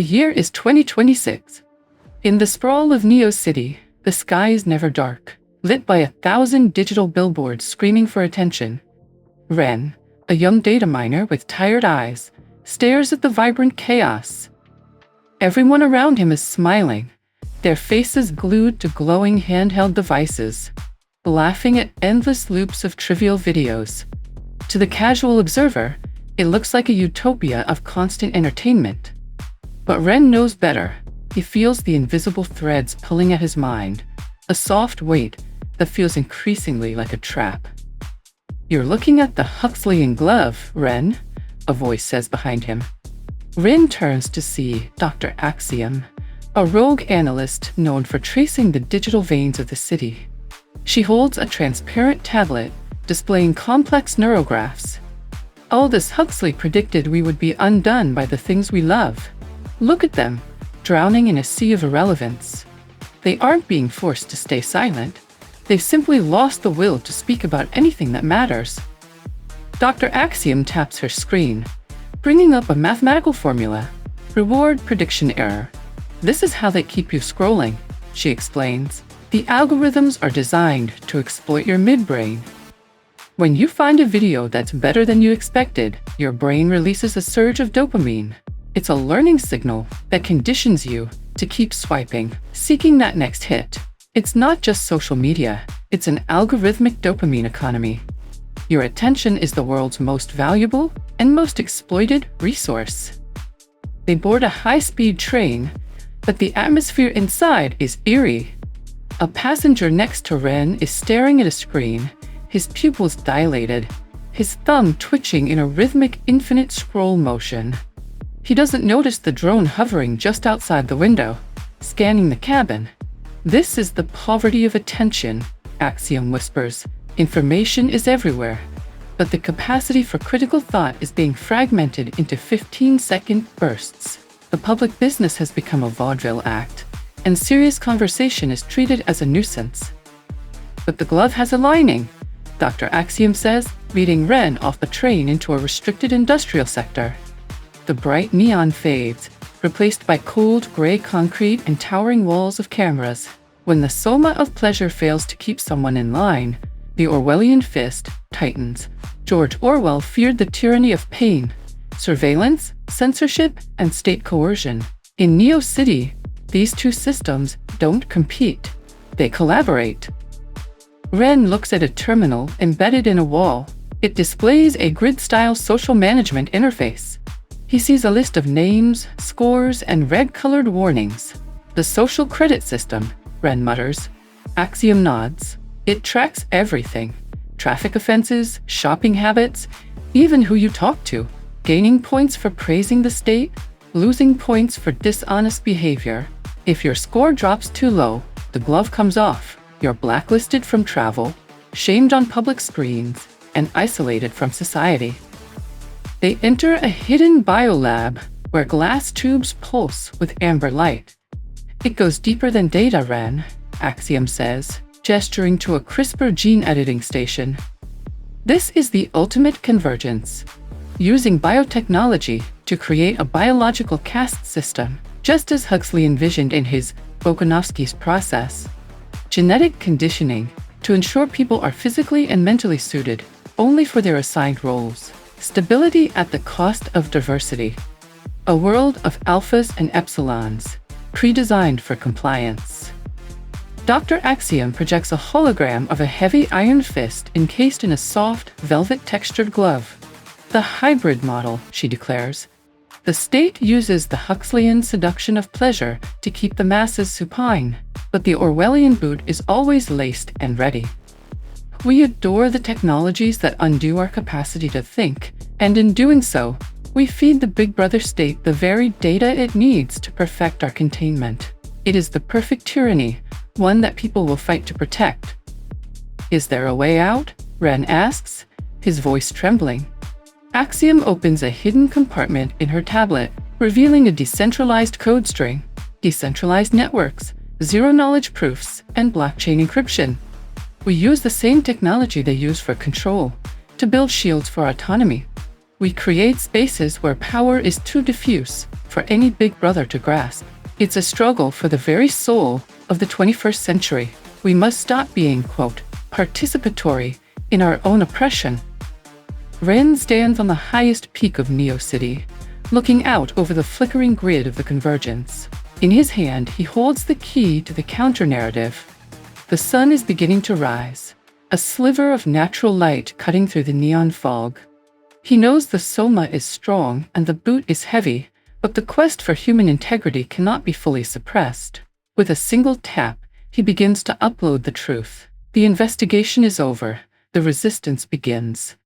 The year is 2026. In the sprawl of Neo City, the sky is never dark, lit by 1,000 digital billboards screaming for attention. Ren, a young data miner with tired eyes, stares at the vibrant chaos. Everyone around him is smiling, their faces glued to glowing handheld devices, laughing at endless loops of trivial videos. To the casual observer, it looks like a utopia of constant entertainment. But Ren knows better. He feels the invisible threads pulling at his mind, a soft weight that feels increasingly like a trap. "You're looking at the Huxleyan glove, Ren," a voice says behind him. Ren turns to see Dr. Axiom, a rogue analyst known for tracing the digital veins of the city. She holds a transparent tablet displaying complex neurographs. Aldous Huxley predicted we would be undone by the things we love. Look at them, drowning in a sea of irrelevance. They aren't being forced to stay silent. They've simply lost the will to speak about anything that matters. Dr. Axiom taps her screen, bringing up a mathematical formula. Reward prediction error. "This is how they keep you scrolling," she explains. "The algorithms are designed to exploit your midbrain. When you find a video that's better than you expected, your brain releases a surge of dopamine. It's a learning signal that conditions you to keep swiping, seeking that next hit. It's not just social media, it's an algorithmic dopamine economy. Your attention is the world's most valuable and most exploited resource." They board a high-speed train, but the atmosphere inside is eerie. A passenger next to Ren is staring at a screen, his pupils dilated, his thumb twitching in a rhythmic infinite scroll motion. He doesn't notice the drone hovering just outside the window, scanning the cabin. "This is the poverty of attention," Axiom whispers. "Information is everywhere, but the capacity for critical thought is being fragmented into 15-second bursts. The public business has become a vaudeville act, and serious conversation is treated as a nuisance." "But the glove has a lining," Dr. Axiom says, leading Ren off the train into a restricted industrial sector. The bright neon fades, replaced by cold gray concrete and towering walls of cameras. When the soma of pleasure fails to keep someone in line, the Orwellian fist tightens. George Orwell feared the tyranny of pain, surveillance, censorship, and state coercion. In Neo City, these two systems don't compete, they collaborate. Ren looks at a terminal embedded in a wall. It displays a grid-style social management interface. He sees a list of names, scores, and red-colored warnings. "The social credit system," Ren mutters. Axiom nods. "It tracks everything. Traffic offenses, shopping habits, even who you talk to. Gaining points for praising the state, losing points for dishonest behavior. If your score drops too low, the glove comes off. You're blacklisted from travel, shamed on public screens, and isolated from society." They enter a hidden biolab where glass tubes pulse with amber light. "It goes deeper than data, Ren," Axiom says, gesturing to a CRISPR gene editing station. "This is the ultimate convergence, using biotechnology to create a biological caste system, just as Huxley envisioned in his Bokanovsky's process. Genetic conditioning to ensure people are physically and mentally suited only for their assigned roles. Stability at the cost of diversity. A world of alphas and epsilons, pre-designed for compliance." Dr. Axiom projects a hologram of a heavy iron fist encased in a soft, velvet-textured glove. "The hybrid model," she declares. "The state uses the Huxleyan seduction of pleasure to keep the masses supine, but the Orwellian boot is always laced and ready. We adore the technologies that undo our capacity to think, and in doing so, we feed the Big Brother state the very data it needs to perfect our containment. It is the perfect tyranny, one that people will fight to protect." "Is there a way out?" Ren asks, his voice trembling. Axiom opens a hidden compartment in her tablet, revealing a decentralized code string, decentralized networks, zero-knowledge proofs, and blockchain encryption. "We use the same technology they use for control, to build shields for autonomy. We create spaces where power is too diffuse for any big brother to grasp. It's a struggle for the very soul of the 21st century. We must stop being, quote, participatory in our own oppression. Ren stands on the highest peak of Neo-City, looking out over the flickering grid of the convergence. In his hand, he holds the key to the counter-narrative. The sun is beginning to rise, a sliver of natural light cutting through the neon fog. He knows the soma is strong and the boot is heavy, but the quest for human integrity cannot be fully suppressed. With a single tap, he begins to upload the truth. The investigation is over. The resistance begins.